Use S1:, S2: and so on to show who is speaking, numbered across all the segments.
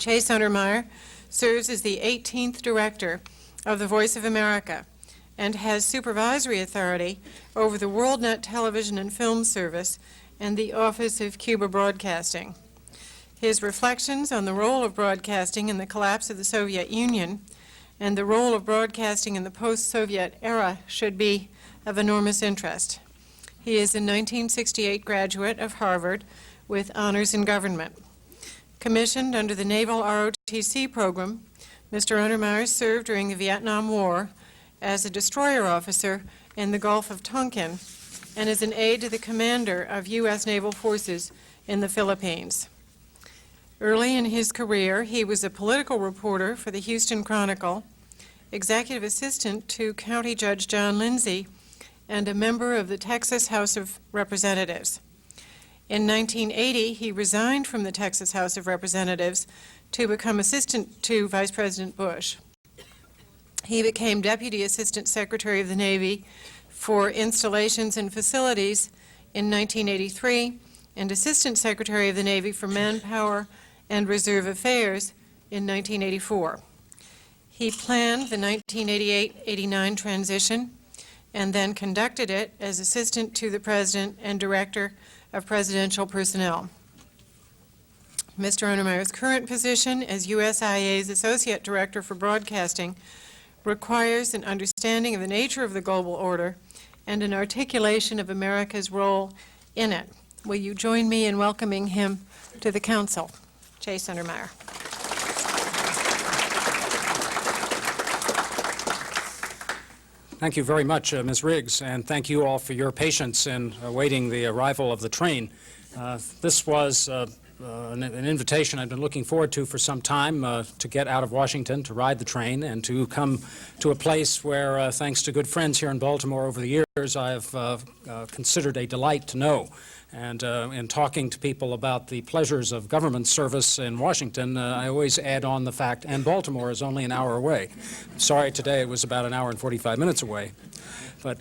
S1: Chase Untermeyer serves as the 18th director of the Voice of America and has supervisory authority over the WorldNet Television and Film Service and the Office of Cuba Broadcasting. His reflections on the role of broadcasting in the collapse of the Soviet Union and the role of broadcasting in the post-Soviet era should be of enormous interest. He is a 1968 graduate of Harvard with honors in government. Commissioned under the Naval ROTC program, Mr. Untermeyer served during the Vietnam War as a destroyer officer in the Gulf of Tonkin and as an aide to the commander of U.S. naval forces in the Philippines. Early in his career, he was a political reporter for the Houston Chronicle, executive assistant to County Judge John Lindsay, and a member of the Texas House of Representatives. In 1980, he resigned from the Texas House of Representatives to become assistant to Vice President Bush. He became Deputy Assistant Secretary of the Navy for Installations and Facilities in 1983 and Assistant Secretary of the Navy for Manpower and Reserve Affairs in 1984. He planned the 1988-89 transition and then conducted it as Assistant to the President and Director of Presidential Personnel. Mr. Untermeyer's current position as U.S.I.A.'s Associate Director for Broadcasting requires an understanding of the nature of the global order and an articulation of America's role in it. Will you join me in welcoming him to the Council? Chase Untermeyer.
S2: Thank you very much, Ms. Riggs, and thank you all for your patience in awaiting the arrival of the train. This was an invitation I've been looking forward to for some time, to get out of Washington, to ride the train, and to come to a place where, thanks to good friends here in Baltimore over the years, I have considered a delight to know. And in talking to people about the pleasures of government service in Washington, I always add on the fact, and Baltimore is only an hour away. I'm sorry today it was about an hour and 45 minutes away. But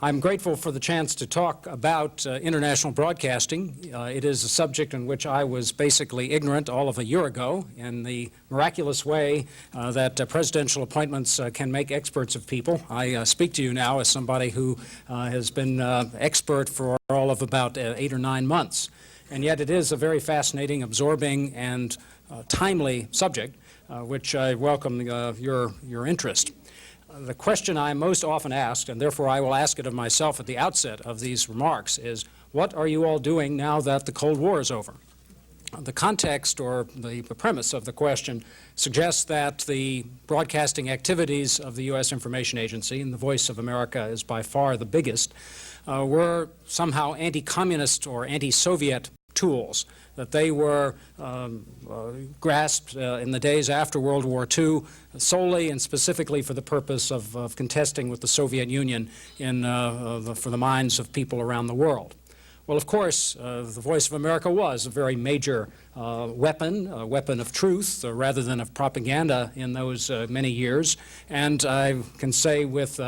S2: I'm grateful for the chance to talk about international broadcasting. It is a subject in which I was basically ignorant all of a year ago, in the miraculous way that presidential appointments can make experts of people. I speak to you now as somebody who has been expert for all of about 8 or 9 months. And yet it is a very fascinating, absorbing, and timely subject, which I welcome your interest. The question I am most often asked, and therefore I will ask it of myself at the outset of these remarks, is what are you all doing now that the Cold War is over? The context or the premise of the question suggests that the broadcasting activities of the U.S. Information Agency, and the Voice of America is by far the biggest, were somehow anti-communist or anti-Soviet tools, that they were grasped in the days after World War II solely and specifically for the purpose of contesting with the Soviet Union for the minds of people around the world. Well, of course, the Voice of America was a very major weapon, a weapon of truth rather than of propaganda in those many years. And I can say with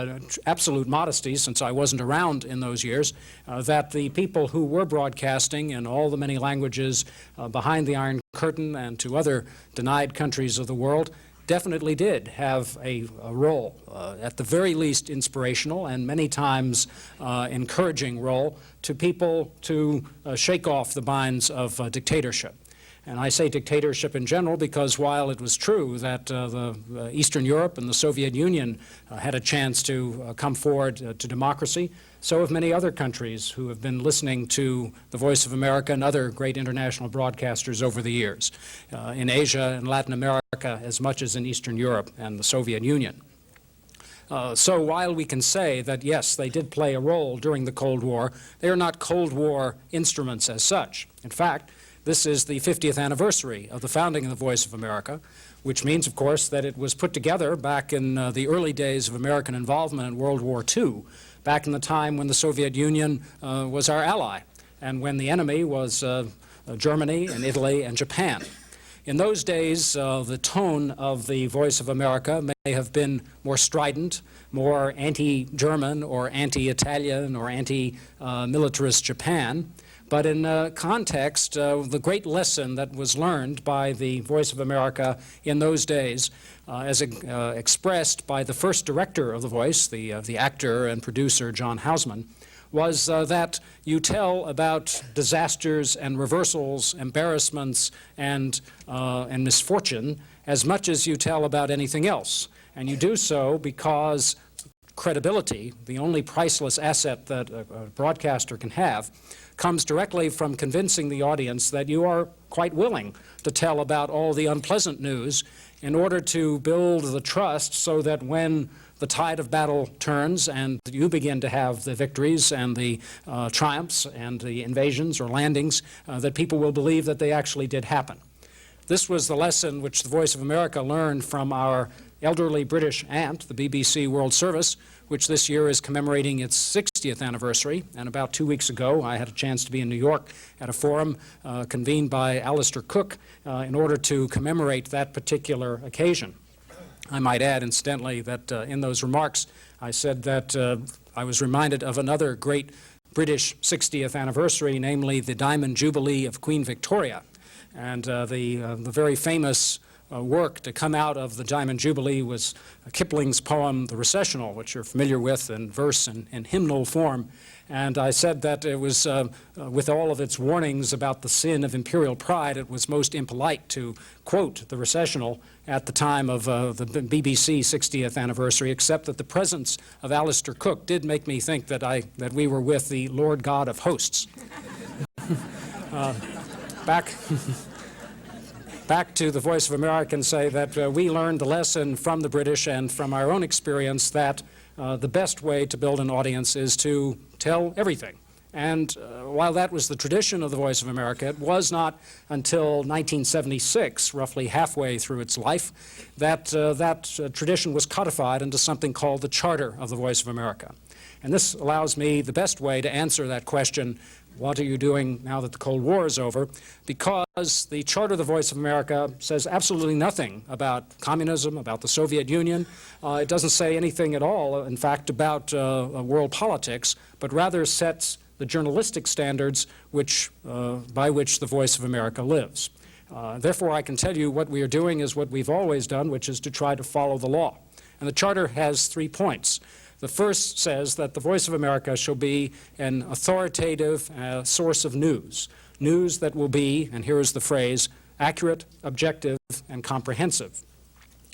S2: absolute modesty, since I wasn't around in those years, that the people who were broadcasting in all the many languages behind the Iron Curtain and to other denied countries of the world definitely did have a role, at the very least inspirational and many times encouraging role to people to shake off the binds of dictatorship. And I say dictatorship in general because while it was true that Eastern Europe and the Soviet Union had a chance to come forward to democracy, so have many other countries who have been listening to the Voice of America and other great international broadcasters over the years, in Asia and Latin America as much as in Eastern Europe and the Soviet Union. So while we can say that, yes, they did play a role during the Cold War, they are not Cold War instruments as such. In fact, this is the 50th anniversary of the founding of the Voice of America, which means, of course, that it was put together back in the early days of American involvement in World War II, back in the time when the Soviet Union was our ally, and when the enemy was Germany and Italy and Japan. In those days, the tone of the Voice of America may have been more strident, more anti-German or anti-Italian or anti-militarist Japan. But in context, the great lesson that was learned by the Voice of America in those days, as expressed by the first director of The Voice, the actor and producer John Houseman, was that you tell about disasters and reversals, embarrassments, and misfortune as much as you tell about anything else. And you do so because credibility, the only priceless asset that a broadcaster can have, comes directly from convincing the audience that you are quite willing to tell about all the unpleasant news in order to build the trust so that when the tide of battle turns and you begin to have the victories and the triumphs and the invasions or landings, that people will believe that they actually did happen. This was the lesson which the Voice of America learned from our elderly British aunt, the BBC World Service, which this year is commemorating its 60th anniversary. And about 2 weeks ago, I had a chance to be in New York at a forum convened by Alistair Cook in order to commemorate that particular occasion. I might add, incidentally, that in those remarks, I said that I was reminded of another great British 60th anniversary, namely the Diamond Jubilee of Queen Victoria. And the very famous work to come out of the Diamond Jubilee was Kipling's poem, The Recessional, which you're familiar with in verse and hymnal form. And I said that it was, with all of its warnings about the sin of imperial pride, it was most impolite to quote The Recessional at the time of the BBC 60th anniversary, except that the presence of Alistair Cook did make me think that we were with the Lord God of Hosts. Back to the Voice of America and say that we learned the lesson from the British and from our own experience that the best way to build an audience is to tell everything. And while that was the tradition of the Voice of America, it was not until 1976, roughly halfway through its life, that tradition was codified into something called the Charter of the Voice of America. And this allows me the best way to answer that question, what are you doing now that the Cold War is over? Because the Charter of the Voice of America says absolutely nothing about communism, about the Soviet Union. It doesn't say anything at all, in fact, about world politics, but rather sets the journalistic standards by which the Voice of America lives. Therefore, I can tell you what we are doing is what we've always done, which is to try to follow the law. And the Charter has 3 points. The first says that the Voice of America shall be an authoritative source of news that will be, and here is the phrase, accurate, objective, and comprehensive.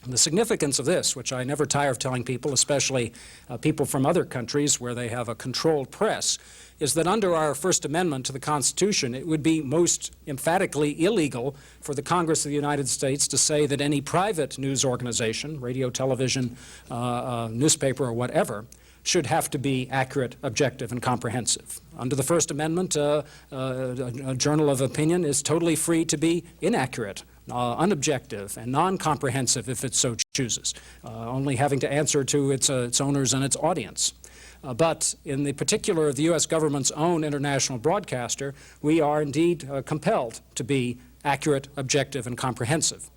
S2: And the significance of this, which I never tire of telling people, especially people from other countries where they have a controlled press, is that under our First Amendment to the Constitution, it would be most emphatically illegal for the Congress of the United States to say that any private news organization, radio, television, newspaper, or whatever, should have to be accurate, objective, and comprehensive. Under the First Amendment, a journal of opinion is totally free to be inaccurate, unobjective, and non-comprehensive if it so chooses, only having to answer to its owners and its audience. But in the particular of the U.S. government's own international broadcaster, we are indeed compelled to be accurate, objective, and comprehensive.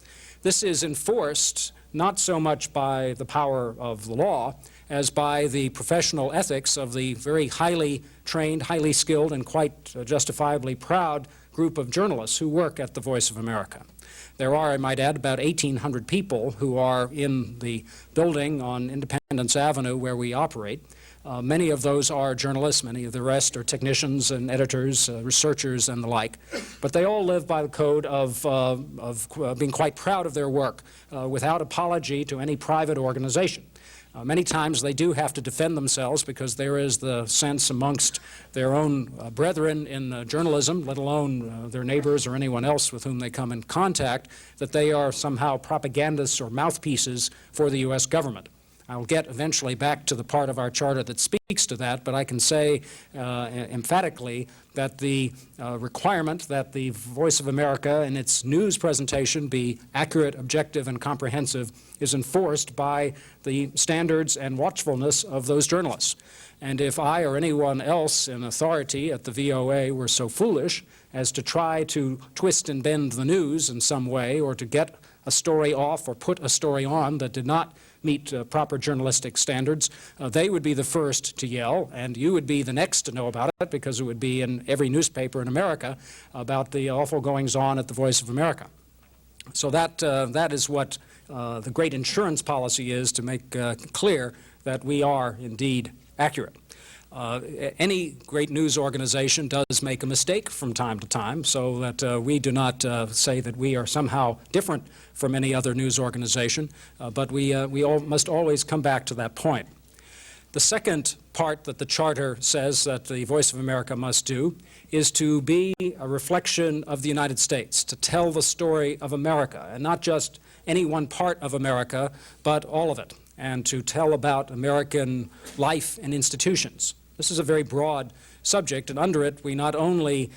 S2: This is enforced not so much by the power of the law as by the professional ethics of the very highly trained, highly skilled, and quite justifiably proud group of journalists who work at the Voice of America. There are, I might add, about 1,800 people who are in the building on Independence Avenue where we operate. Many of those are journalists, many of the rest are technicians and editors, researchers, and the like. But they all live by the code of being quite proud of their work without apology to any private organization. Many times they do have to defend themselves because there is the sense amongst their own brethren in journalism, let alone their neighbors or anyone else with whom they come in contact, that they are somehow propagandists or mouthpieces for the U.S. government. I'll get eventually back to the part of our charter that speaks to that, but I can say emphatically that the requirement that the Voice of America in its news presentation be accurate, objective, and comprehensive is enforced by the standards and watchfulness of those journalists. And if I or anyone else in authority at the VOA were so foolish as to try to twist and bend the news in some way or to get a story off or put a story on that did not meet proper journalistic standards, they would be the first to yell, and you would be the next to know about it because it would be in every newspaper in America about the awful goings-on at the Voice of America. So that is what the great insurance policy is, to make clear that we are indeed accurate. Any great news organization does make a mistake from time to time, so that we do not say that we are somehow different from any other news organization, but we must always come back to that point. The second part that the Charter says that the Voice of America must do is to be a reflection of the United States, to tell the story of America, and not just any one part of America, but all of it, and to tell about American life and institutions. This is a very broad subject, and under it we not only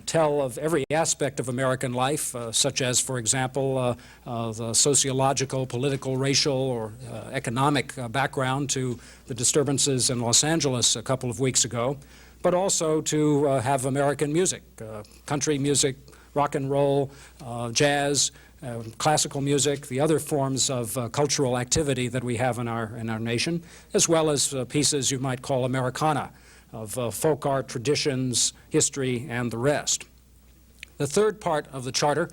S2: tell of every aspect of American life, such as, for example, the sociological, political, racial, or economic background to the disturbances in Los Angeles a couple of weeks ago, but also to have American music, country music, rock and roll, jazz, classical music, the other forms of cultural activity that we have in our nation, as well as pieces you might call Americana, of folk art, traditions, history, and the rest. The third part of the Charter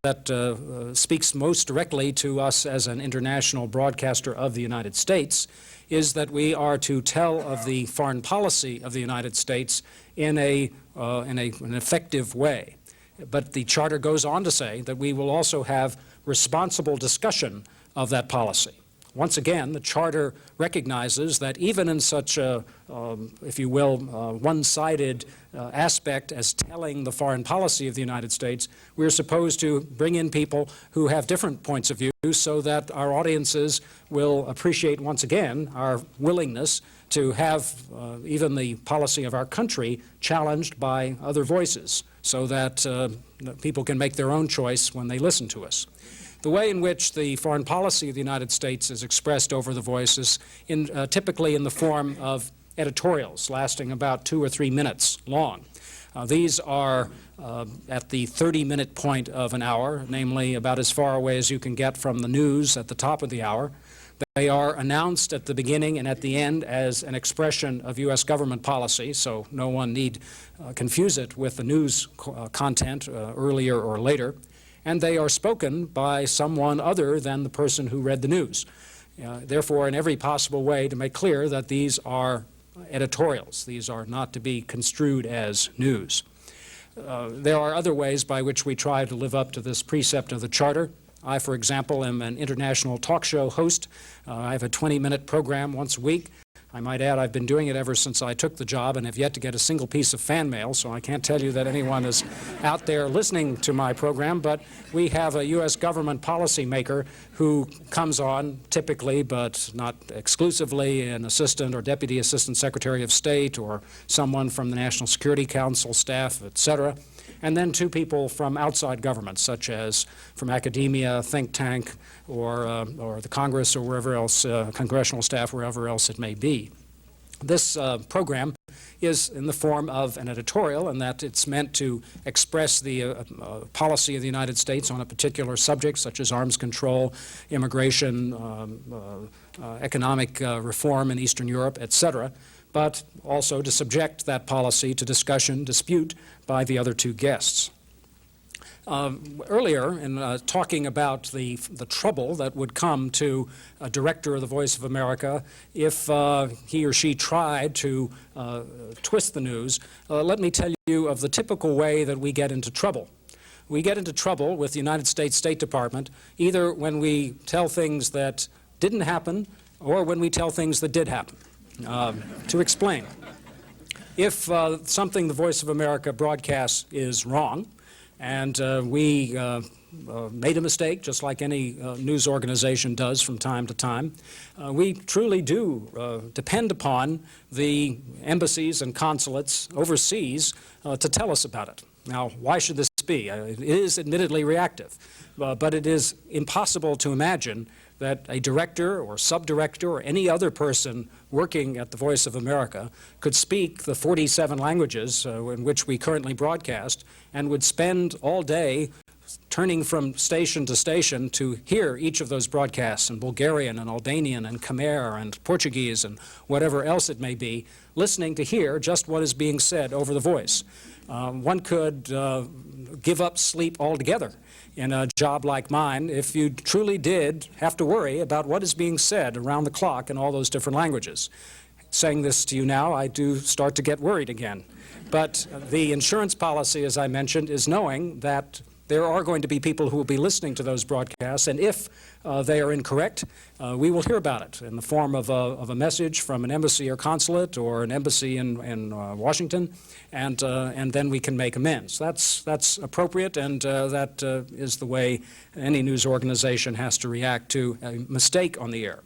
S2: that speaks most directly to us as an international broadcaster of the United States is that we are to tell of the foreign policy of the United States in an effective way. But the Charter goes on to say that we will also have responsible discussion of that policy. Once again, the Charter recognizes that even in such a, if you will, one-sided aspect as telling the foreign policy of the United States, we're supposed to bring in people who have different points of view so that our audiences will appreciate, once again, our willingness to have even the policy of our country challenged by other voices, so that people can make their own choice when they listen to us. The way in which the foreign policy of the United States is expressed over the Voice is typically in the form of editorials lasting about 2 or 3 minutes long. These are at the 30-minute point of an hour, namely about as far away as you can get from the news at the top of the hour. They are announced at the beginning and at the end as an expression of U.S. government policy, so no one need confuse it with the news content earlier or later. And they are spoken by someone other than the person who read the news. Therefore, in every possible way to make clear that these are editorials. These are not to be construed as news. There are other ways by which we try to live up to this precept of the Charter. I, for example, am an international talk show host. I have a 20-minute program once a week. I might add I've been doing it ever since I took the job and have yet to get a single piece of fan mail, so I can't tell you that anyone is out there listening to my program, but we have a U.S. government policymaker who comes on typically, but not exclusively, an assistant or deputy assistant secretary of state or someone from the National Security Council staff, etc., and then 2 people from outside government, such as from academia, think tank, or the Congress, or wherever else, congressional staff, wherever else it may be. This program is in the form of an editorial, and that it's meant to express the policy of the United States on a particular subject, such as arms control, immigration, economic reform in Eastern Europe, etc., but also to subject that policy to discussion, dispute by the other 2 guests. Earlier, in talking about the trouble that would come to a director of the Voice of America if he or she tried to twist the news, let me tell you of the typical way that we get into trouble. We get into trouble with the United States State Department either when we tell things that didn't happen or when we tell things that did happen. To explain, if something the Voice of America broadcasts is wrong, and we made a mistake, just like any news organization does from time to time, we truly do depend upon the embassies and consulates overseas to tell us about it. Now, why should this be? It is admittedly reactive, but it is impossible to imagine that a director or subdirector or any other person working at the Voice of America could speak the 47 languages in which we currently broadcast and would spend all day turning from station to station to hear each of those broadcasts in Bulgarian and Albanian and Khmer and Portuguese and whatever else it may be, listening to hear just what is being said over the voice. One could give up sleep altogether in a job like mine if you truly did have to worry about what is being said around the clock in all those different languages. Saying this to you now, I do start to get worried again. But the insurance policy, as I mentioned, is knowing that there are going to be people who will be listening to those broadcasts, and if they are incorrect, we will hear about it in the form of a message from an embassy or consulate or an embassy in Washington, and then we can make amends. That's appropriate, and that is the way any news organization has to react to a mistake on the air.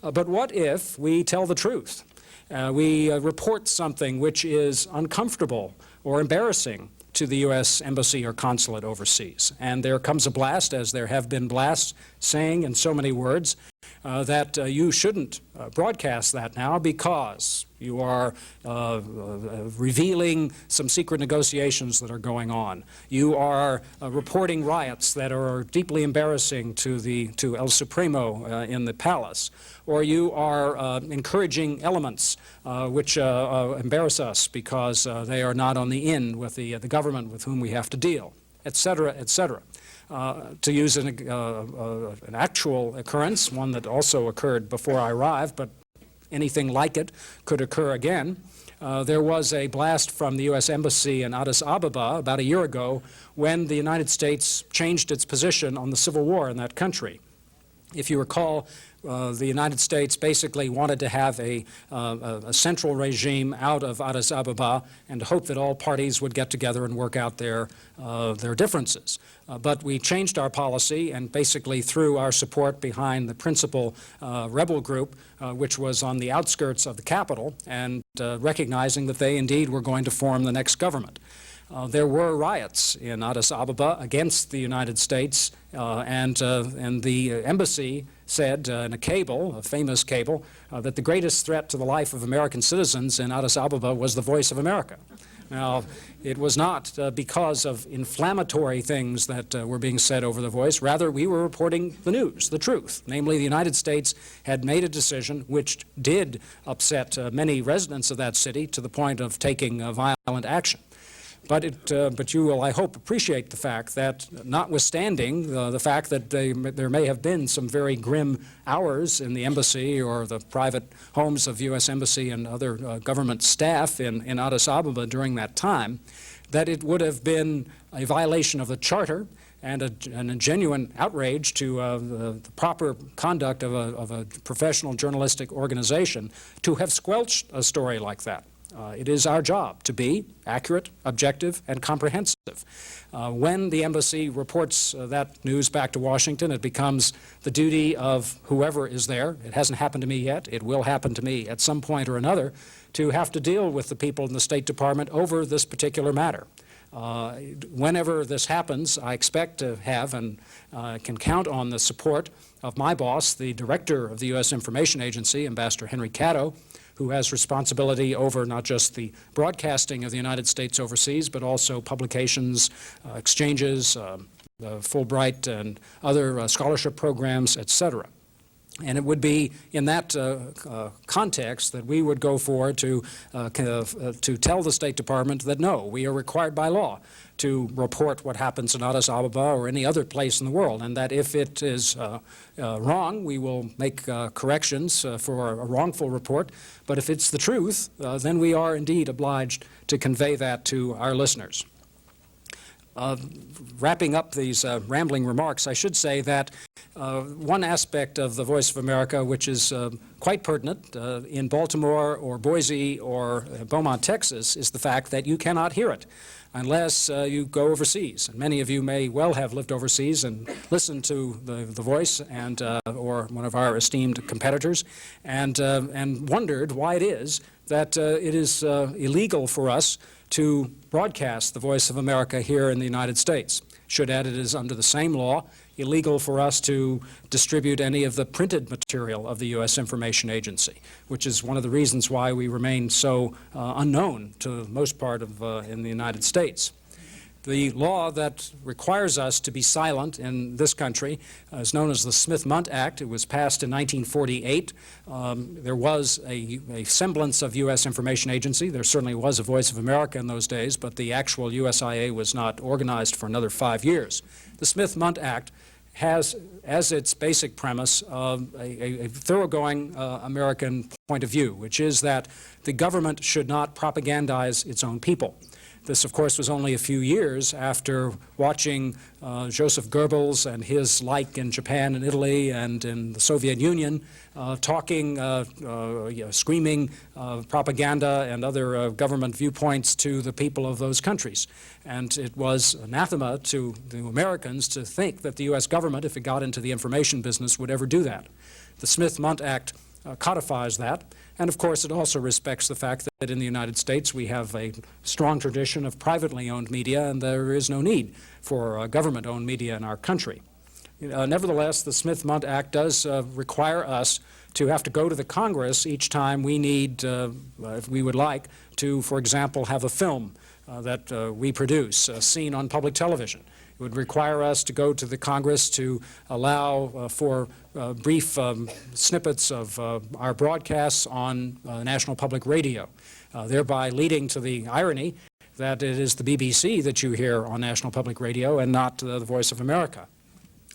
S2: But what if we tell the truth? We report something which is uncomfortable or embarrassing to the U.S. Embassy or consulate overseas. And there comes a blast, as there have been blasts, saying in so many words that you shouldn't broadcast that now because you are revealing some secret negotiations that are going on. You are reporting riots that are deeply embarrassing to El Supremo in the palace. Or you are encouraging elements which embarrass us because they are not on the in with the government with whom we have to deal, et cetera, et cetera. To use an actual occurrence, one that also occurred before I arrived, but anything like it could occur again. There was a blast from the U.S. Embassy in Addis Ababa about a year ago when the United States changed its position on the civil war in that country. If you recall, the United States basically wanted to have a central regime out of Addis Ababa and to hope that all parties would get together and work out their differences. But we changed our policy and basically threw our support behind the principal rebel group, which was on the outskirts of the capital, and recognizing that they indeed were going to form the next government. There were riots in Addis Ababa against the United States, and the embassy said in a cable, a famous cable, that the greatest threat to the life of American citizens in Addis Ababa was the voice of America. Now, it was not because of inflammatory things that were being said over the voice. Rather, we were reporting the news, the truth. Namely, the United States had made a decision which did upset many residents of that city to the point of taking violent action. But you will, I hope, appreciate the fact that, notwithstanding the fact that there may have been some very grim hours in the embassy or the private homes of U.S. Embassy and other government staff in Addis Ababa during that time, that it would have been a violation of the Charter and a genuine outrage to the proper conduct of a professional journalistic organization to have squelched a story like that. It is our job to be accurate, objective, and comprehensive. When the embassy reports that news back to Washington, it becomes the duty of whoever is there. It hasn't happened to me yet. It will happen to me at some point or another to have to deal with the people in the State Department over this particular matter. Whenever this happens, I expect to have and can count on the support of my boss, the director of the U.S. Information Agency, Ambassador Henry Caddo, who has responsibility over not just the broadcasting of the United States overseas, but also publications, exchanges, Fulbright and other scholarship programs, etc. And it would be in that context that we would go forward to tell the State Department that no, we are required by law to report what happens in Addis Ababa or any other place in the world, and that if it is wrong, we will make corrections for a wrongful report. But if it's the truth, then we are indeed obliged to convey that to our listeners. Wrapping up these rambling remarks, I should say that one aspect of the Voice of America, which is quite pertinent in Baltimore or Boise or Beaumont, Texas, is the fact that you cannot hear it unless you go overseas. And many of you may well have lived overseas and listened to the Voice and or one of our esteemed competitors and wondered why it is that it is illegal for us to broadcast the Voice of America here in the United States. Should add it is under the same law illegal for us to distribute any of the printed material of the U.S. Information Agency, which is one of the reasons why we remain so unknown to most part of in the United States. The law that requires us to be silent in this country is known as the Smith-Mundt Act. It was passed in 1948. There was a semblance of U.S. information agency. There certainly was a Voice of America in those days, but the actual U.S.I.A. was not organized for another 5 years. The Smith-Mundt Act has as its basic premise a thoroughgoing American point of view, which is that the government should not propagandize its own people. This, of course, was only a few years after watching Joseph Goebbels and his like in Japan and Italy and in the Soviet Union talking, screaming propaganda and other government viewpoints to the people of those countries. And it was anathema to the Americans to think that the U.S. government, if it got into the information business, would ever do that. The Smith-Mundt Act codifies that. And of course, it also respects the fact that in the United States we have a strong tradition of privately owned media, and there is no need for government-owned media in our country. Nevertheless, the Smith-Mundt Act does require us to have to go to the Congress each time we need, if we would like, to, for example, have a film that we produce seen on public television. It would require us to go to the Congress to allow for brief snippets of our broadcasts on National Public Radio, thereby leading to the irony that it is the BBC that you hear on National Public Radio and not the Voice of America.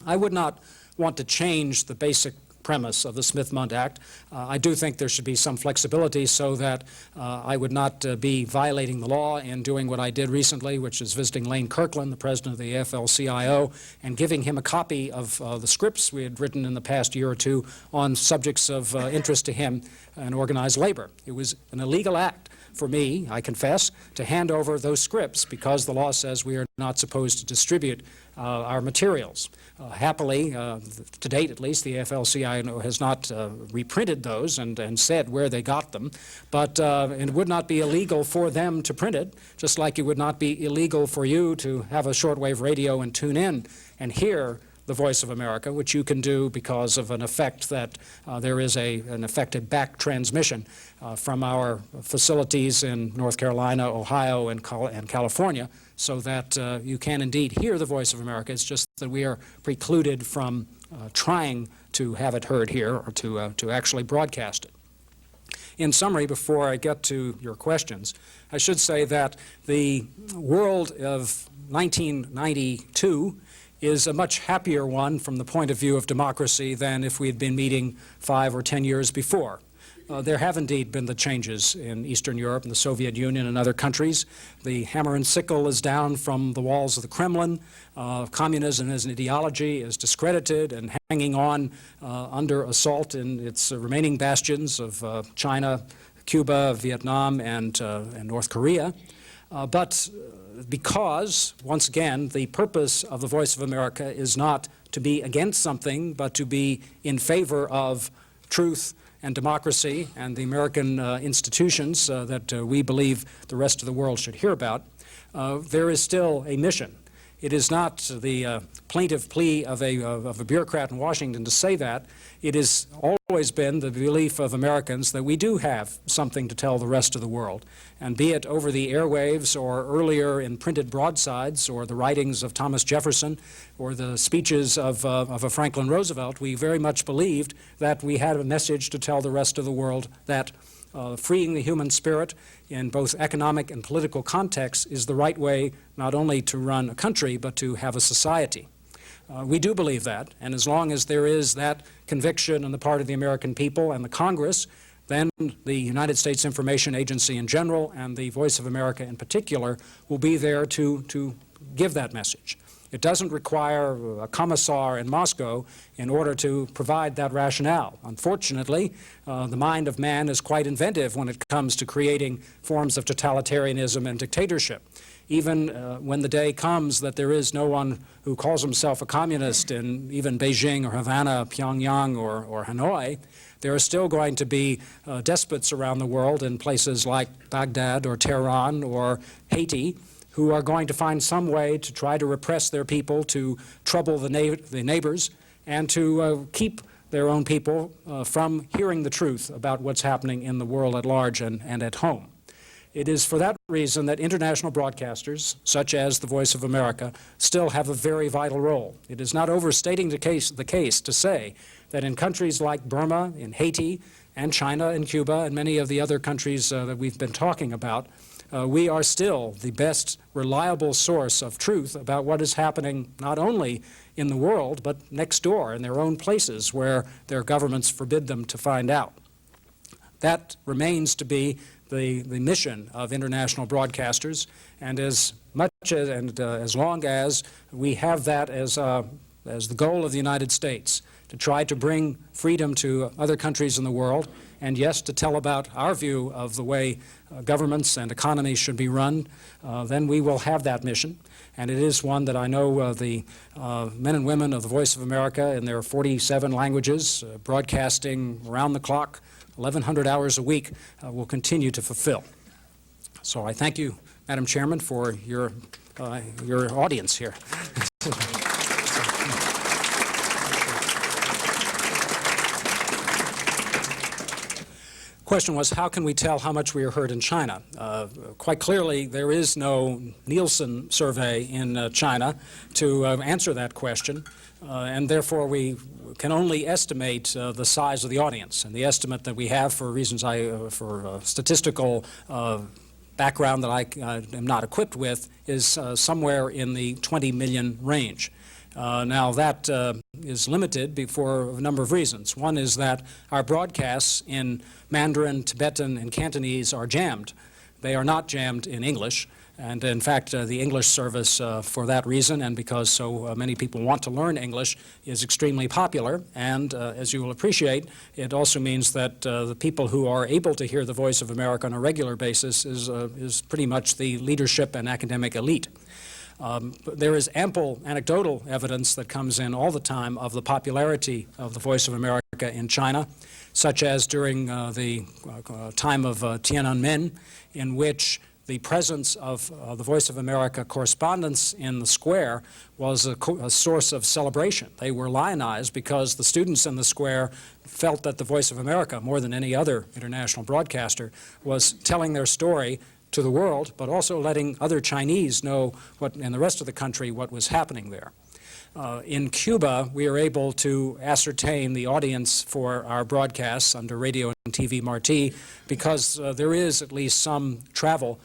S2: I would not want to change the basic premise of the Smith-Mundt Act. I do think there should be some flexibility so that I would not be violating the law in doing what I did recently, which is visiting Lane Kirkland, the president of the AFL-CIO, and giving him a copy of the scripts we had written in the past year or two on subjects of interest to him and organized labor. It was an illegal act for me, I confess, to hand over those scripts because the law says we are not supposed to distribute our materials. Happily, to date at least, the AFL-CIO has not reprinted those and said where they got them, but it would not be illegal for them to print it, just like it would not be illegal for you to have a shortwave radio and tune in and hear the Voice of America, which you can do because of an effect that there is an effective back transmission from our facilities in North Carolina, Ohio, and California, so that you can indeed hear the Voice of America. It's just that we are precluded from trying to have it heard here or to actually broadcast it. In summary, before I get to your questions, I should say that the world of 1992 is a much happier one from the point of view of democracy than if we had been meeting 5 or 10 years before. There have indeed been the changes in Eastern Europe and the Soviet Union and other countries. The hammer and sickle is down from the walls of the Kremlin. Communism as an ideology is discredited and hanging on under assault in its remaining bastions of China, Cuba, Vietnam, and North Korea. But because, once again, the purpose of the Voice of America is not to be against something, but to be in favor of truth and democracy and the American institutions that we believe the rest of the world should hear about, there is still a mission. It is not the plaintive plea of a bureaucrat in Washington to say that. It has always been the belief of Americans that we do have something to tell the rest of the world. And be it over the airwaves or earlier in printed broadsides or the writings of Thomas Jefferson or the speeches of a Franklin Roosevelt, we very much believed that we had a message to tell the rest of the world that freeing the human spirit in both economic and political contexts is the right way not only to run a country but to have a society. We do believe that, and as long as there is that conviction on the part of the American people and the Congress, then the United States Information Agency in general and the Voice of America in particular will be there to give that message. It doesn't require a commissar in Moscow in order to provide that rationale. Unfortunately, the mind of man is quite inventive when it comes to creating forms of totalitarianism and dictatorship. Even when the day comes that there is no one who calls himself a communist in even Beijing or Havana, Pyongyang or Hanoi, there are still going to be despots around the world in places like Baghdad or Tehran or Haiti who are going to find some way to try to repress their people, to trouble the neighbors, and to keep their own people from hearing the truth about what's happening in the world at large and at home. It is for that reason that international broadcasters, such as the Voice of America, still have a very vital role. It is not overstating the case to say that in countries like Burma, in Haiti, and China and Cuba, and many of the other countries that we've been talking about, we are still the best reliable source of truth about what is happening not only in the world, but next door in their own places where their governments forbid them to find out. That remains to be the mission of international broadcasters, and as much as and as long as we have that as the goal of the United States, to try to bring freedom to other countries in the world, and yes, to tell about our view of the way governments and economies should be run, then we will have that mission. And it is one that I know the men and women of the Voice of America in their 47 languages, broadcasting around the clock, 1,100 hours a week, will continue to fulfill. So I thank you, Madam Chairman, for your audience here. Question was, how can we tell how much we are heard in China? Quite clearly, there is no Nielsen survey in China to answer that question, and therefore we can only estimate the size of the audience. And the estimate that we have, for reasons for statistical background that I am not equipped with, is somewhere in the 20 million range. Now that is limited for a number of reasons. One is that our broadcasts in Mandarin, Tibetan, and Cantonese are jammed. They are not jammed in English, and in fact the English service for that reason, and because so many people want to learn English, is extremely popular, and as you will appreciate, it also means that the people who are able to hear the Voice of America on a regular basis is pretty much the leadership and academic elite. There is ample anecdotal evidence that comes in all the time of the popularity of the Voice of America in China, such as during the time of Tiananmen, in which the presence of the Voice of America correspondents in the square was a source of celebration. They were lionized because the students in the square felt that the Voice of America, more than any other international broadcaster, was telling their story to the world, but also letting other Chinese know what, in the rest of the country, what was happening there. In Cuba, we are able to ascertain the audience for our broadcasts under Radio and TV Marti because there is at least some travel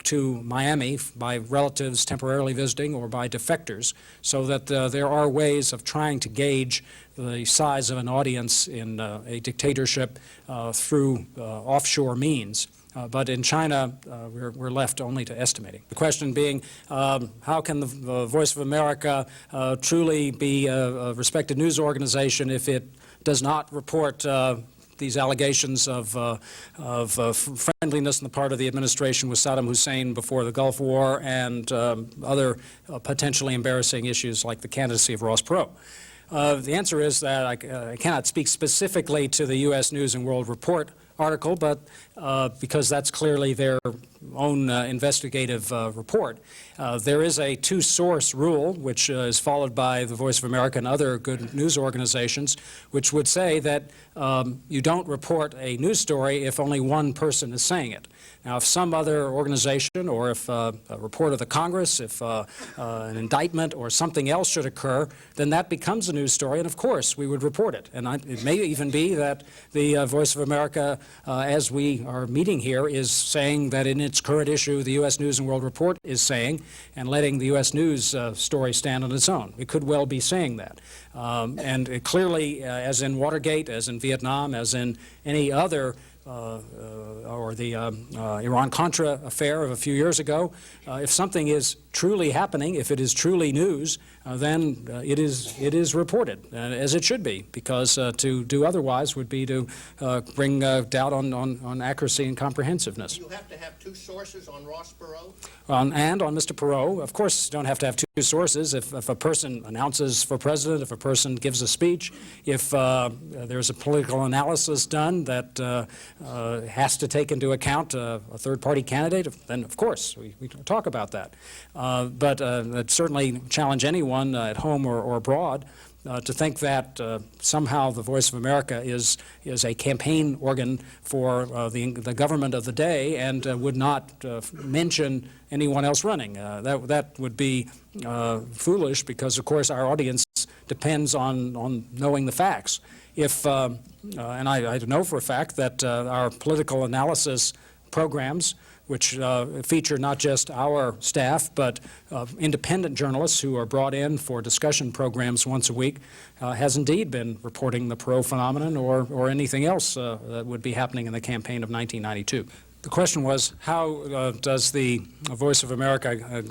S2: to Miami by relatives temporarily visiting or by defectors, so that there are ways of trying to gauge the size of an audience in a dictatorship through offshore means. But in China, we're left only to estimating. The question being, how can the Voice of America truly be a respected news organization if it does not report these allegations of friendliness on the part of the administration with Saddam Hussein before the Gulf War and other potentially embarrassing issues like the candidacy of Ross Perot? The answer is that I cannot speak specifically to the U.S. News and World Report article, but because that's clearly their own investigative report. There is a two-source rule, which is followed by the Voice of America and other good news organizations, which would say that you don't report a news story if only one person is saying it. Now, if some other organization or if a report of the Congress, if an indictment or something else should occur, then that becomes a news story, and of course we would report it. And it may even be that the Voice of America, as we are meeting here, is saying that in its current issue, the U.S. News and World Report is saying, and letting the U.S. News story stand on its own. It could well be saying that. And it clearly, as in Watergate, as in Vietnam, as in any other or the Iran-Contra affair of a few years ago, if something is truly happening, if it is truly news, then it is reported, as it should be, because to do otherwise would be to bring doubt on accuracy and comprehensiveness.
S3: You have to have two sources on Ross Perot?
S2: And on Mr. Perot, of course, you don't have to have two sources. If a person announces for president, if a person gives a speech, if there's a political analysis done that has to take into account a third-party candidate, then of course we talk about that. But I'd certainly challenge anyone at home or abroad to think that somehow the Voice of America is a campaign organ for the government of the day and would not mention anyone else running. That would be foolish because, of course, our audience depends on knowing the facts. And I know for a fact that our political analysis programs, which feature not just our staff, but independent journalists who are brought in for discussion programs once a week, has indeed been reporting the Perot phenomenon or anything else that would be happening in the campaign of 1992. The question was, how does the Voice of America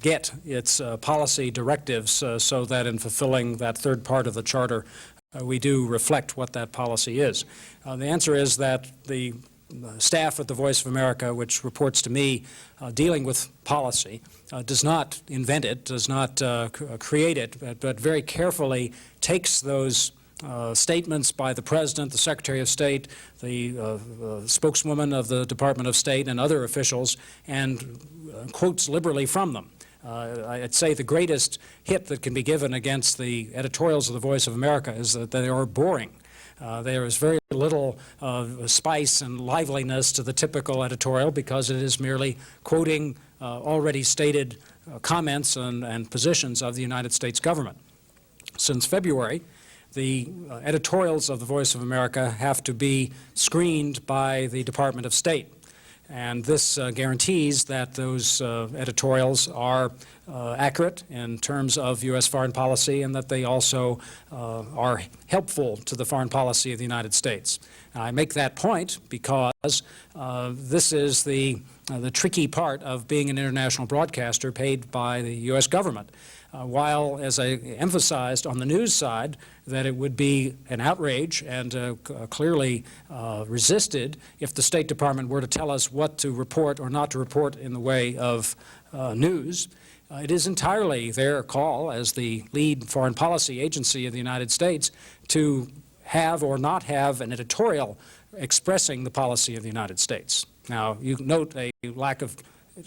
S2: get its policy directives so that in fulfilling that third part of the charter, we do reflect what that policy is? The answer is that the staff at the Voice of America, which reports to me dealing with policy, does not invent it, does not create it, but very carefully takes those statements by the President, the Secretary of State, the spokeswoman of the Department of State, and other officials, and quotes liberally from them. I'd say the greatest hit that can be given against the editorials of the Voice of America is that they are boring. There is very little spice and liveliness to the typical editorial because it is merely quoting already stated comments and positions of the United States government. Since February, the editorials of the Voice of America have to be screened by the Department of State. And this guarantees that those editorials are accurate in terms of U.S. foreign policy and that they also are helpful to the foreign policy of the United States. Now, I make that point because this is the tricky part of being an international broadcaster paid by the U.S. government. While, as I emphasized on the news side, that it would be an outrage and clearly resisted if the State Department were to tell us what to report or not to report in the way of news, it is entirely their call as the lead foreign policy agency of the United States to have or not have an editorial expressing the policy of the United States. Now, you note a lack of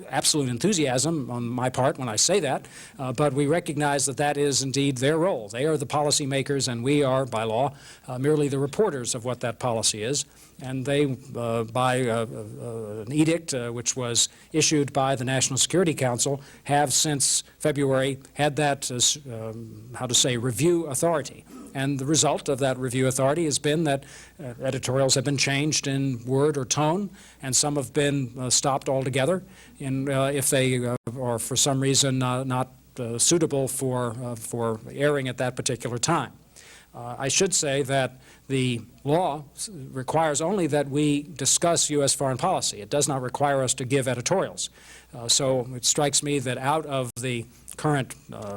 S2: absolute enthusiasm on my part when I say that, but we recognize that that is indeed their role. They are the policymakers, and we are, by law, merely the reporters of what that policy is. And they, by an edict which was issued by the National Security Council, have since February had that, review authority. And the result of that review authority has been that editorials have been changed in word or tone, and some have been stopped altogether if they are for some reason not suitable for airing at that particular time. I should say that the law requires only that we discuss U.S. foreign policy. It does not require us to give editorials. So it strikes me that out of the current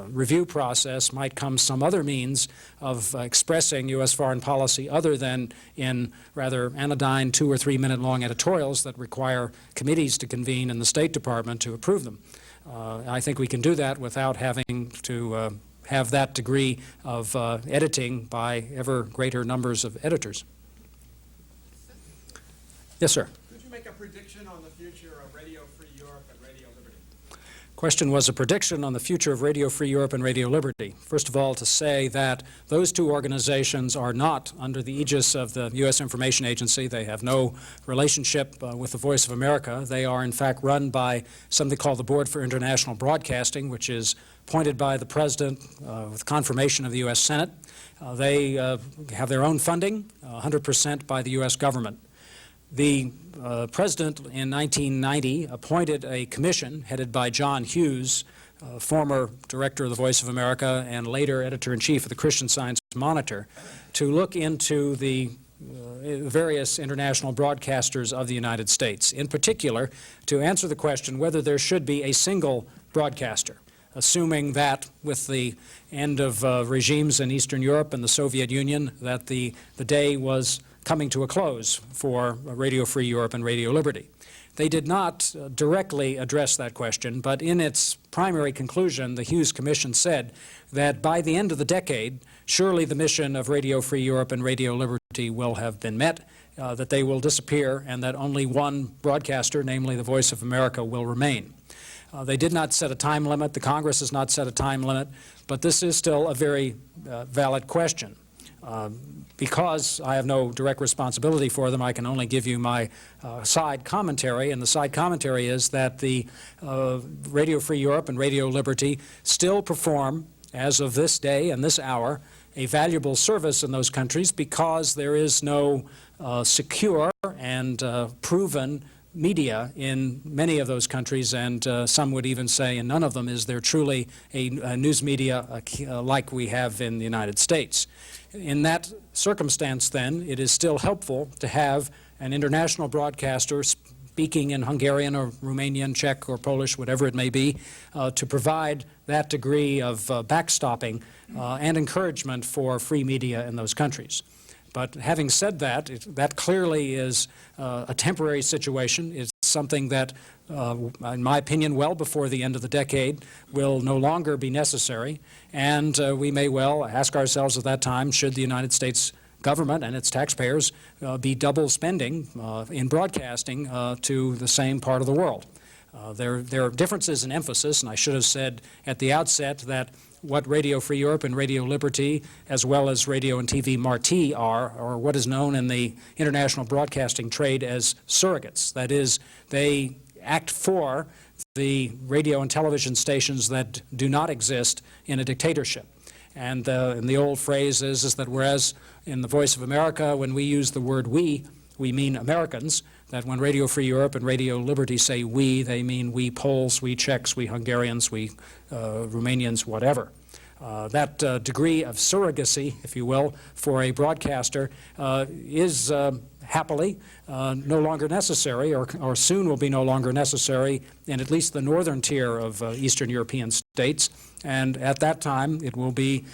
S2: review process might come some other means of expressing U.S. foreign policy other than in rather anodyne 2 or 3 minute long editorials that require committees to convene in the State Department to approve them. I think we can do that without having to have that degree of editing by ever greater numbers of editors. Yes, sir.
S4: Could you make a prediction on the future of Radio Free Europe and Radio Liberty?
S2: Question was a prediction on the future of Radio Free Europe and Radio Liberty. First of all, to say that those two organizations are not under the aegis of the U.S. Information Agency. They have no relationship with the Voice of America. They are, in fact, run by something called the Board for International Broadcasting, which is appointed by the President with confirmation of the U.S. Senate. They have their own funding, 100% by the U.S. government. The President in 1990 appointed a commission headed by John Hughes, former director of the Voice of America and later editor-in-chief of the Christian Science Monitor, to look into the various international broadcasters of the United States, in particular to answer the question whether there should be a single broadcaster, assuming that with the end of regimes in Eastern Europe and the Soviet Union that the day was coming to a close for Radio Free Europe and Radio Liberty. They did not directly address that question, but in its primary conclusion, the Hughes Commission said that by the end of the decade, surely the mission of Radio Free Europe and Radio Liberty will have been met, that they will disappear, and that only one broadcaster, namely the Voice of America, will remain. They did not set a time limit. The Congress has not set a time limit, but this is still a very valid question. Because I have no direct responsibility for them, I can only give you my side commentary, and the side commentary is that the Radio Free Europe and Radio Liberty still perform, as of this day and this hour, a valuable service in those countries because there is no secure and proven media in many of those countries, and some would even say in none of them is there truly a news media like we have in the United States. In that circumstance, then, it is still helpful to have an international broadcaster speaking in Hungarian or Romanian, Czech or Polish, whatever it may be, to provide that degree of backstopping and encouragement for free media in those countries. But having said that, that clearly is a temporary situation. It's something that, in my opinion, well before the end of the decade will no longer be necessary. And we may well ask ourselves at that time, should the United States government and its taxpayers be double spending in broadcasting to the same part of the world? There are differences in emphasis, and I should have said at the outset that what Radio Free Europe and Radio Liberty, as well as Radio and TV Marti are what is known in the international broadcasting trade as surrogates. That is, they act for the radio and television stations that do not exist in a dictatorship. And the old phrase is that whereas in the Voice of America, when we use the word we mean Americans, that when Radio Free Europe and Radio Liberty say we, they mean we Poles, we Czechs, we Hungarians, we Romanians, whatever. That degree of surrogacy, if you will, for a broadcaster is happily no longer necessary, or soon will be no longer necessary in at least the northern tier of Eastern European states. And at that time, it will be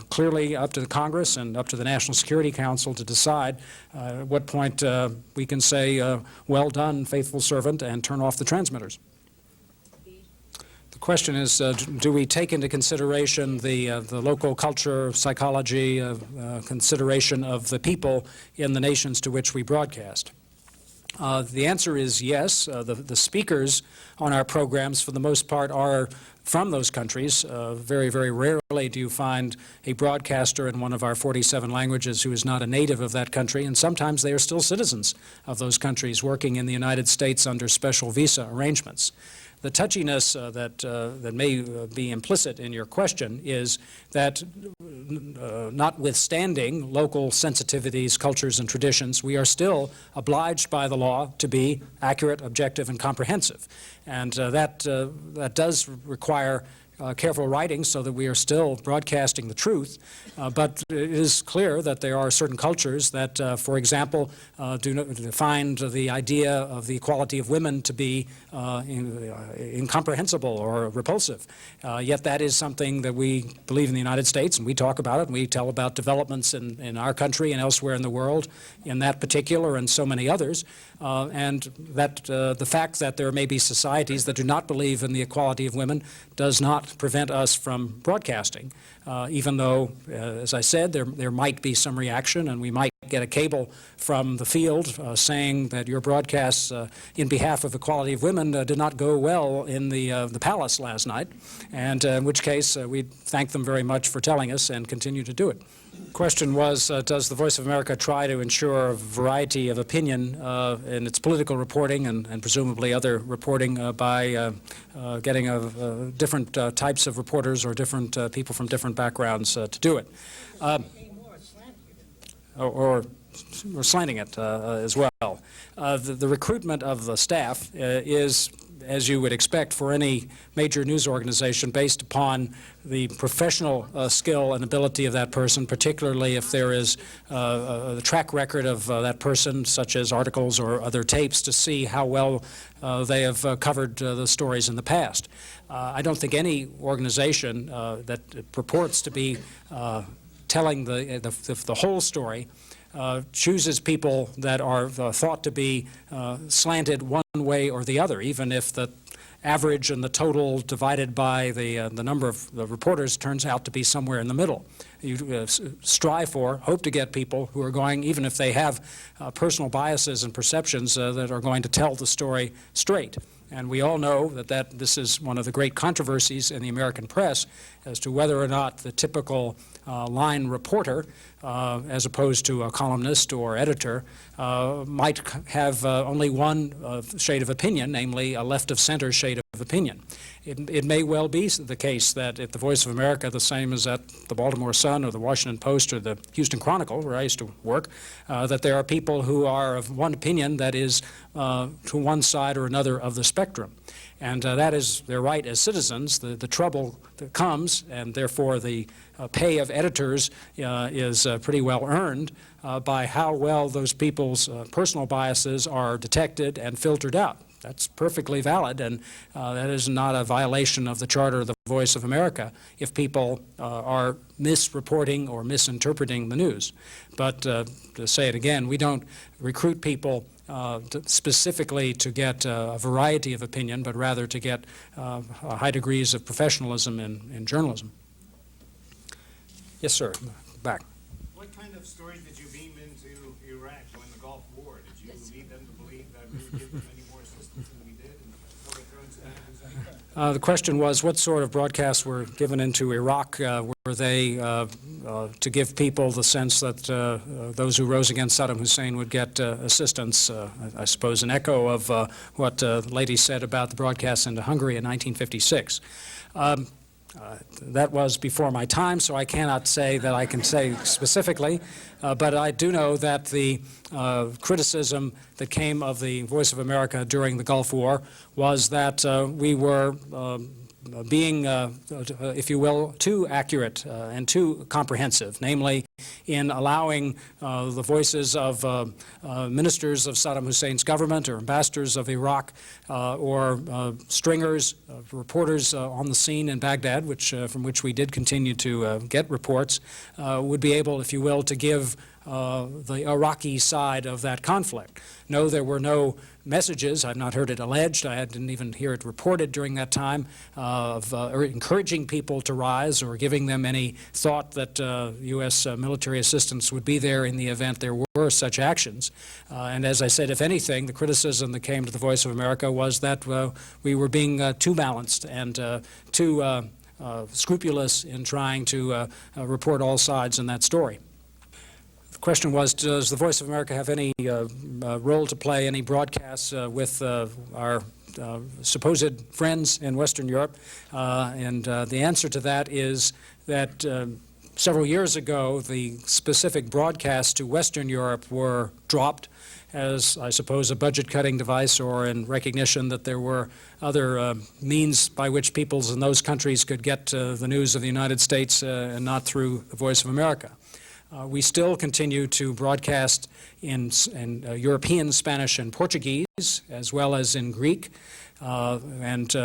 S2: clearly up to the Congress and up to the National Security Council to decide at what point we can say, well done, faithful servant, and turn off the transmitters. The question is, do we take into consideration the local culture, psychology, consideration of the people in the nations to which we broadcast? The answer is yes. The speakers on our programs, for the most part, are from those countries. Very, very rarely do you find a broadcaster in one of our 47 languages who is not a native of that country, and sometimes they are still citizens of those countries working in the United States under special visa arrangements. The touchiness that may be implicit in your question is that notwithstanding local sensitivities, cultures, and traditions, we are still obliged by the law to be accurate, objective, and comprehensive. And that does require careful writing so that we are still broadcasting the truth. But it is clear that there are certain cultures that, for example, find the idea of the equality of women to be incomprehensible or repulsive. Yet that is something that we believe in the United States, and we talk about it, and we tell about developments in our country and elsewhere in the world in that particular and so many others. And that the fact that there may be societies that do not believe in the equality of women does not prevent us from broadcasting, even though, as I said, there might be some reaction, and we might get a cable from the field saying that your broadcasts in behalf of equality of women did not go well in the palace last night, and in which case we thank them very much for telling us and continue to do it. The question was, does the Voice of America try to ensure a variety of opinion in its political reporting and presumably other reporting by getting different types of reporters or different people from different backgrounds to do it? Or slanting it as well. The recruitment of the staff is, as you would expect for any major news organization, based upon the professional skill and ability of that person, particularly if there is a track record of that person, such as articles or other tapes, to see how well they have covered the stories in the past. I don't think any organization that purports to be telling the whole story chooses people that are thought to be slanted one way or the other, even if the average and the total divided by the number of the reporters turns out to be somewhere in the middle. You strive for, hope to get people who are going, even if they have personal biases and perceptions, that are going to tell the story straight. and we all know that this is one of the great controversies in the American press as to whether or not the typical line reporter, as opposed to a columnist or editor, might have only one shade of opinion, namely a left-of-center shade of opinion. It may well be the case that at the Voice of America, the same as at the Baltimore Sun or the Washington Post or the Houston Chronicle, where I used to work, that there are people who are of one opinion that is to one side or another of the spectrum. And that is their right as citizens. The trouble that comes, and therefore the pay of editors is pretty well earned by how well those people's personal biases are detected and filtered out. That's perfectly valid, and that is not a violation of the Charter of the Voice of America if people are misreporting or misinterpreting the news. But to say it again, we don't recruit people specifically to get a variety of opinion, but rather to get high degrees of professionalism in journalism. Yes, sir. Back.
S4: What kind of stories did you beam into Iraq during the Gulf War? Did you lead them to believe that we would give them any more assistance than we did in overthrowing Saddam Hussein?
S2: The question was, what sort of broadcasts were given into Iraq? Were they to give people the sense that those who rose against Saddam Hussein would get assistance? I suppose an echo of what the lady said about the broadcasts into Hungary in 1956. That was before my time, so I cannot say that I can say specifically, but I do know that the criticism that came of the Voice of America during the Gulf War was that we were being, if you will, too accurate and too comprehensive, namely in allowing the voices of ministers of Saddam Hussein's government or ambassadors of Iraq or stringers, reporters on the scene in Baghdad, from which we did continue to get reports, would be able, if you will, to give the Iraqi side of that conflict. No, there were no messages, I've not heard it alleged, I didn't even hear it reported during that time, of encouraging people to rise or giving them any thought that U.S. military assistance would be there in the event there were such actions. And as I said, if anything, the criticism that came to the Voice of America was that we were being too balanced and too scrupulous in trying to report all sides in that story. The question was, does the Voice of America have any role to play, any broadcasts with our supposed friends in Western Europe? And the answer to that is that several years ago, the specific broadcasts to Western Europe were dropped as, I suppose, a budget-cutting device or in recognition that there were other means by which peoples in those countries could get the news of the United States and not through the Voice of America. We still continue to broadcast in European Spanish and Portuguese, as well as in Greek, and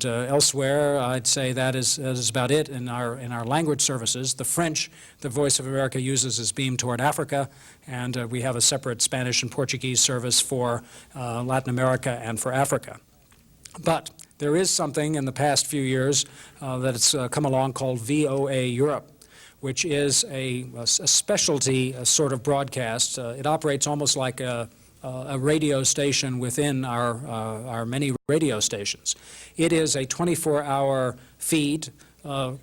S2: elsewhere. I'd say that is about it in our language services. The French, the Voice of America uses is beamed toward Africa, and we have a separate Spanish and Portuguese service for Latin America and for Africa. But there is something in the past few years that has come along called VOA Europe, which is a specialty sort of broadcast. It operates almost like a radio station within our many radio stations. It is a 24-hour feed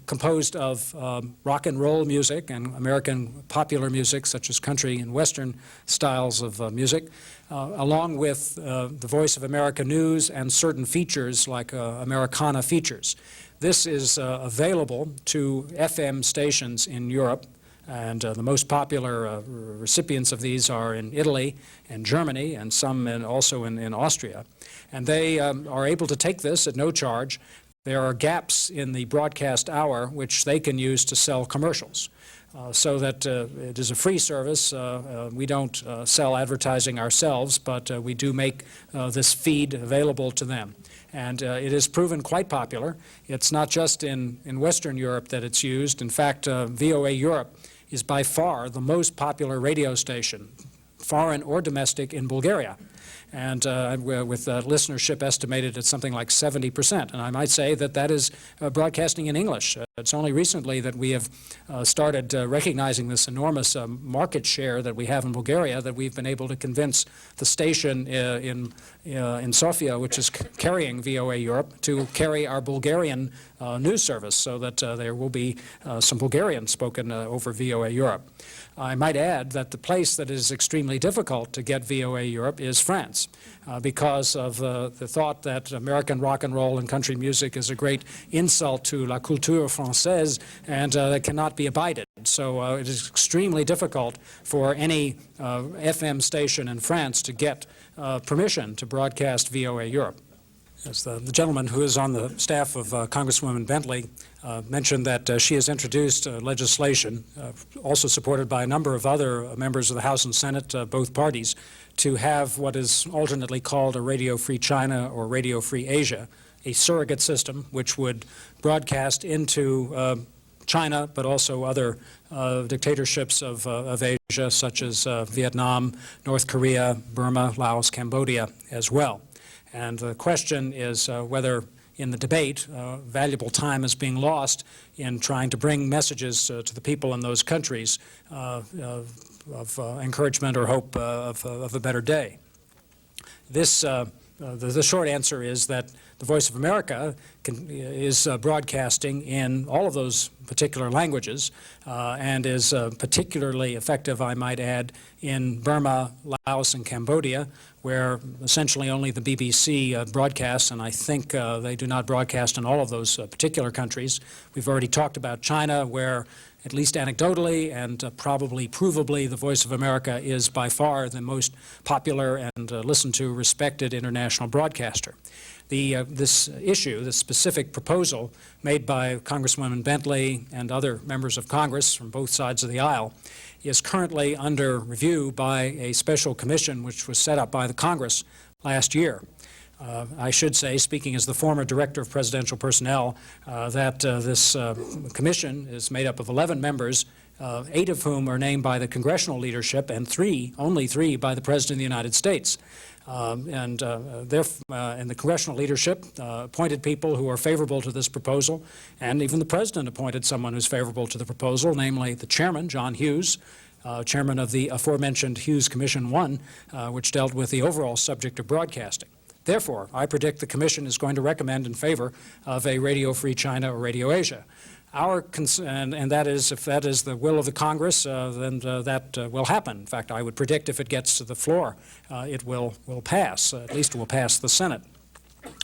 S2: composed of rock and roll music and American popular music, such as country and Western styles of music, along with the Voice of America news and certain features like Americana features. This is available to FM stations in Europe, and the most popular recipients of these are in Italy and Germany, and some also in Austria. And they are able to take this at no charge. There are gaps in the broadcast hour which they can use to sell commercials. So that it is a free service. We don't sell advertising ourselves, but we do make this feed available to them. And it has proven quite popular. It's not just in Western Europe that it's used. In fact, VOA Europe is by far the most popular radio station, foreign or domestic, in Bulgaria. and with listenership estimated at something like 70%. And I might say that that is broadcasting in English. It's only recently that we have started recognizing this enormous market share that we have in Bulgaria, that we've been able to convince the station in Sofia, which is carrying VOA Europe, to carry our Bulgarian news service, so that there will be some Bulgarian spoken over VOA Europe. I might add that the place that is extremely difficult to get VOA Europe is France, because of the thought that American rock and roll and country music is a great insult to la culture française, and that cannot be abided. So it is extremely difficult for any FM station in France to get permission to broadcast VOA Europe. As the gentleman who is on the staff of Congresswoman Bentley mentioned that she has introduced legislation, also supported by a number of other members of the House and Senate, both parties, to have what is alternately called a Radio Free China or Radio Free Asia, a surrogate system which would broadcast into China, but also other dictatorships of Asia, such as Vietnam, North Korea, Burma, Laos, Cambodia as well. And the question is whether in the debate valuable time is being lost in trying to bring messages to the people in those countries of encouragement or hope of a better day. The short answer is that the Voice of America is broadcasting in all of those particular languages and is particularly effective, I might add, in Burma, Laos, and Cambodia, where essentially only the BBC broadcasts, and I think they do not broadcast in all of those particular countries. We've already talked about China, where at least anecdotally and probably provably, the Voice of America is by far the most popular and listened to, respected international broadcaster. This issue, this specific proposal made by Congresswoman Bentley and other members of Congress from both sides of the aisle, is currently under review by a special commission which was set up by the Congress last year. I should say, speaking as the former Director of Presidential Personnel, that this commission is made up of 11 members, 8 of whom are named by the congressional leadership and only three by the President of the United States. And the congressional leadership appointed people who are favorable to this proposal, and even the President appointed someone who's favorable to the proposal, namely the chairman, John Hughes, chairman of the aforementioned Hughes Commission 1, which dealt with the overall subject of broadcasting. Therefore, I predict the Commission is going to recommend in favor of a Radio Free China or Radio Asia. And that is, if that is the will of the Congress, then that will happen. In fact, I would predict if it gets to the floor, it will pass. At least it will pass the Senate.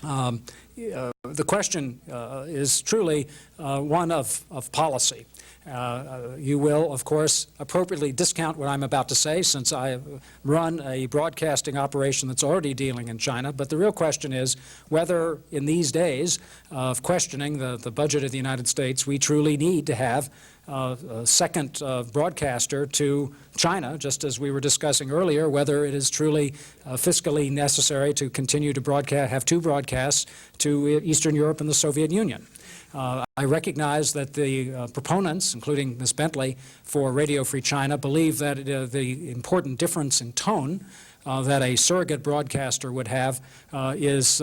S2: The question is truly one of policy. You will, of course, appropriately discount what I'm about to say, since I run a broadcasting operation that's already dealing in China. But the real question is whether in these days of questioning the budget of the United States, we truly need to have a second broadcaster to China, just as we were discussing earlier, whether it is truly fiscally necessary to continue to have two broadcasts to Eastern Europe and the Soviet Union. I recognize that the proponents, including Ms. Bentley, for Radio Free China, believe that the important difference in tone that a surrogate broadcaster would have is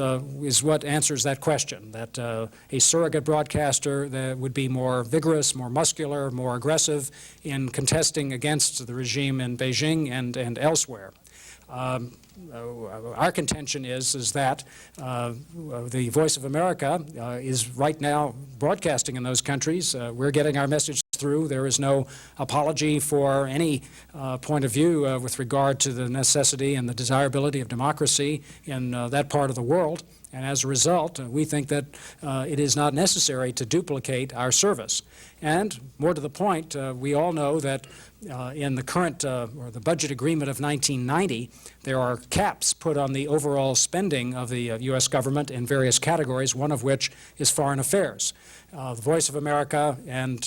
S2: what answers that question, that a surrogate broadcaster that would be more vigorous, more muscular, more aggressive in contesting against the regime in Beijing and elsewhere. Our contention is that the Voice of America is right now broadcasting in those countries. We're getting our message through. There is no apology for any point of view with regard to the necessity and the desirability of democracy in that part of the world. And as a result, we think that it is not necessary to duplicate our service. And more to the point, we all know that in the current or the budget agreement of 1990, there are caps put on the overall spending of the U.S. government in various categories, one of which is foreign affairs. The Voice of America and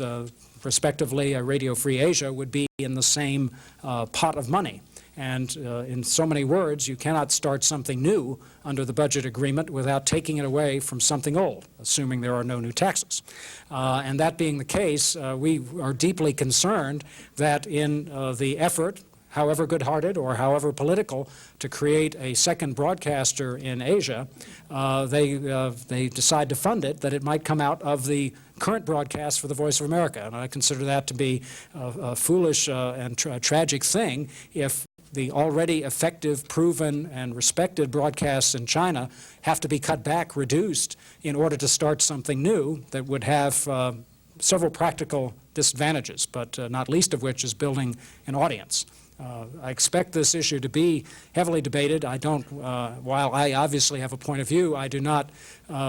S2: respectively Radio Free Asia would be in the same pot of money. And in so many words, you cannot start something new under the budget agreement without taking it away from something old, assuming there are no new taxes. And that being the case, we are deeply concerned that in the effort however good-hearted or however political, to create a second broadcaster in Asia, they decide to fund it, that it might come out of the current broadcast for the Voice of America. And I consider that to be a foolish and tragic thing if the already effective, proven, and respected broadcasts in China have to be cut back, reduced, in order to start something new that would have several practical disadvantages, but not least of which is building an audience. I expect this issue to be heavily debated. I don't, while I obviously have a point of view, I do not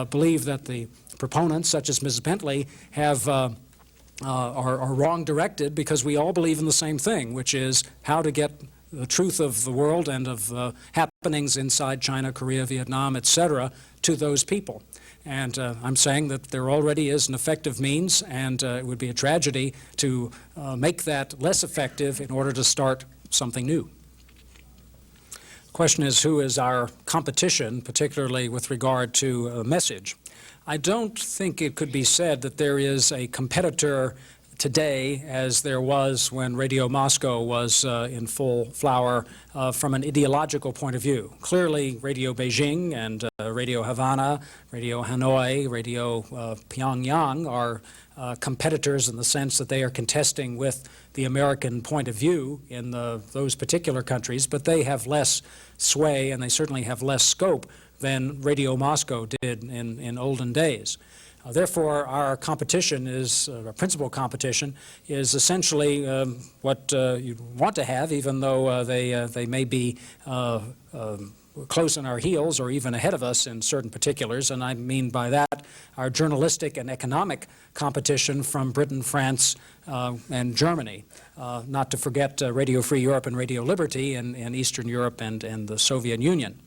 S2: believe that the proponents, such as Ms. Bentley, are wrong directed, because we all believe in the same thing, which is how to get the truth of the world and of happenings inside China, Korea, Vietnam, etc., to those people. And I'm saying that there already is an effective means, and it would be a tragedy to make that less effective in order to start something new. The question is, who is our competition, particularly with regard to message? I don't think it could be said that there is a competitor today as there was when Radio Moscow was in full flower from an ideological point of view. Clearly, Radio Beijing and Radio Havana, Radio Hanoi, Radio Pyongyang are competitors in the sense that they are contesting with the American point of view in those particular countries, but they have less sway and they certainly have less scope than Radio Moscow did in olden days. Therefore, our competition is, our principal competition, is essentially what you want to have, even though they may be close on our heels or even ahead of us in certain particulars. And I mean by that our journalistic and economic competition from Britain, France, and Germany. Not to forget Radio Free Europe and Radio Liberty in Eastern Europe and the Soviet Union.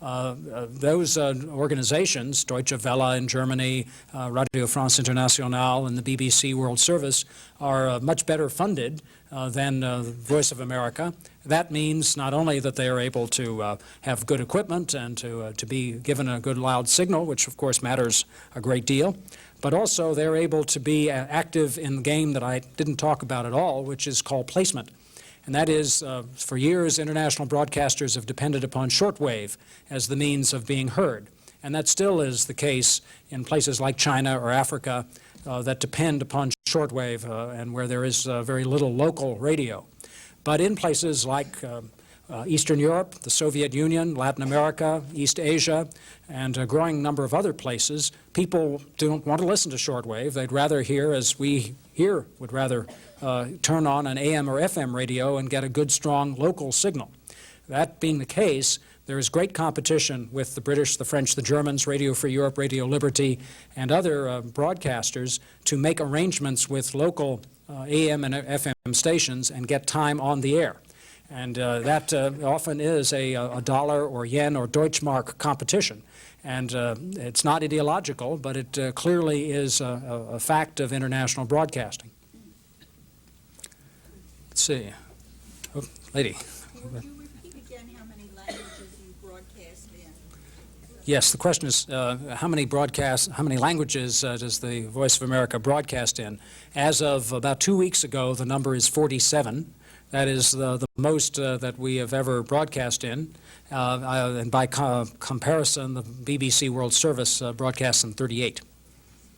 S2: Those organizations, Deutsche Welle in Germany, Radio France Internationale, and the BBC World Service, are much better funded than Voice of America. That means not only that they are able to have good equipment and to be given a good loud signal, which of course matters a great deal, but also they're able to be active in the game that I didn't talk about at all, which is called placement. And that is, for years, international broadcasters have depended upon shortwave as the means of being heard. And that still is the case in places like China or Africa that depend upon shortwave and where there is very little local radio. But in places like Eastern Europe, the Soviet Union, Latin America, East Asia, and a growing number of other places, people don't want to listen to shortwave. They'd rather hear, as we here would rather turn on an AM or FM radio and get a good, strong local signal. That being the case, there is great competition with the British, the French, the Germans, Radio Free Europe, Radio Liberty, and other broadcasters to make arrangements with local AM and FM stations and get time on the air. And that often is a dollar or yen or Deutschmark competition. And it's not ideological, but it clearly is a fact of international broadcasting. Let's see. Oh, lady.
S5: Would you repeat again how many languages you broadcast in?
S2: Yes, the question is how many languages does the Voice of America broadcast in? As of about 2 weeks ago, the number is 47. That is the most that we have ever broadcast in. And by comparison, the BBC World Service broadcasts in 38.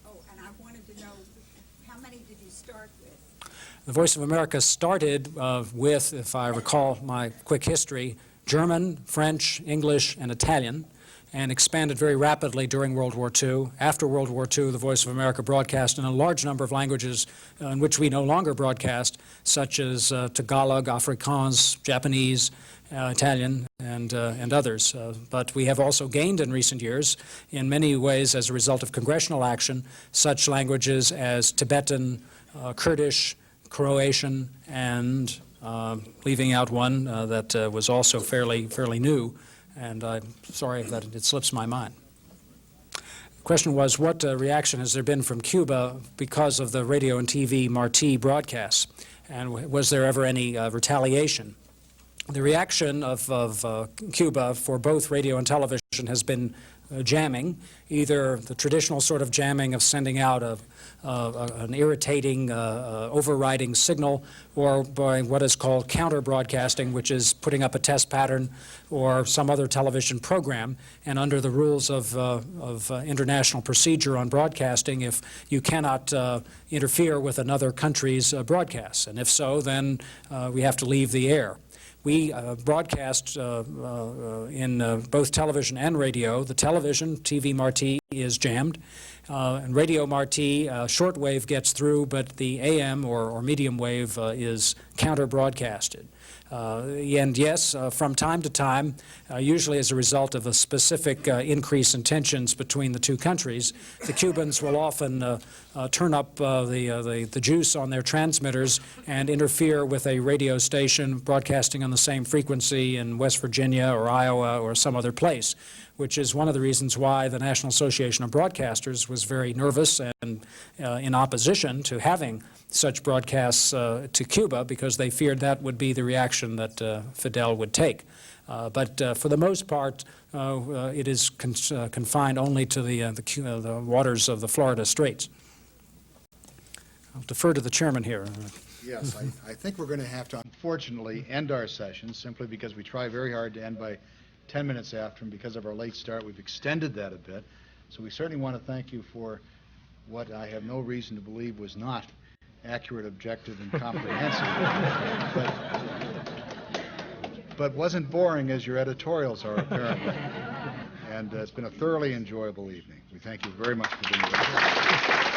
S5: Oh, and I wanted to know, how many did you start with?
S2: The Voice of America started with, if I recall my quick history, German, French, English, and Italian, and expanded very rapidly during World War II. After World War II, the Voice of America broadcast in a large number of languages in which we no longer broadcast, such as Tagalog, Afrikaans, Japanese, Italian, and others. But we have also gained in recent years, in many ways as a result of congressional action, such languages as Tibetan, Kurdish, Croatian, and leaving out one that was also fairly new, and I'm sorry that it slips my mind. The question was, what reaction has there been from Cuba because of the radio and TV Marti broadcasts, and was there ever any retaliation? The reaction of Cuba for both radio and television has been jamming, either the traditional sort of jamming of sending out an irritating, overriding signal, or by what is called counter-broadcasting, which is putting up a test pattern or some other television program. And under the rules of international procedure on broadcasting, if you cannot interfere with another country's broadcasts, and if so, then we have to leave the air. We broadcast in both television and radio. The television, TV Marti, is jammed. And Radio Marti, shortwave gets through, but the AM or medium wave is counter-broadcasted. And yes, from time to time, usually as a result of a specific increase in tensions between the two countries, the Cubans will often turn up the juice on their transmitters and interfere with a radio station broadcasting on the same frequency in West Virginia or Iowa or some other place, which is one of the reasons why the National Association of Broadcasters was very nervous and in opposition to having such broadcasts to Cuba, because they feared that would be the reaction that Fidel would take. But for the most part, it is confined only to the waters of the Florida Straits. I'll defer to the chairman here.
S6: Yes, I think we're going to have to, unfortunately, end our session simply because we try very hard to end by 10 minutes after, and because of our late start, we've extended that a bit. So we certainly want to thank you for what I have no reason to believe was not accurate, objective, and comprehensive, but wasn't boring as your editorials are, apparently. And it's been a thoroughly enjoyable evening. We thank you very much for being with us.